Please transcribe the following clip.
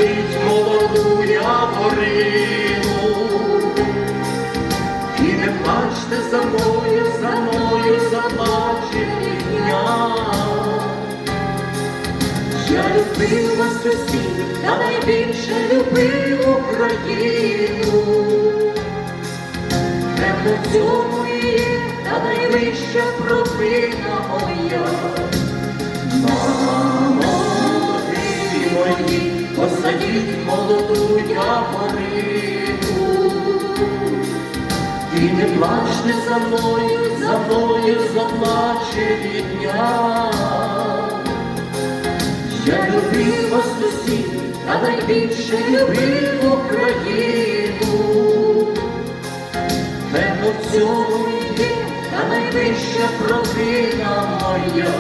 посадіть молоду яворину. І не плачте за мною, заплаче рідня. Я любив вас усіх, та найбільше любив Україну. Певно, в цьому і є та найвища провина моя. Мамо, діти мої, посадіть молоду яворину. І не плачте за мною заплаче рідня. Я любив вас усіх, та найбільше любив Україну. Певно, в цьому і є та найвища провина моя.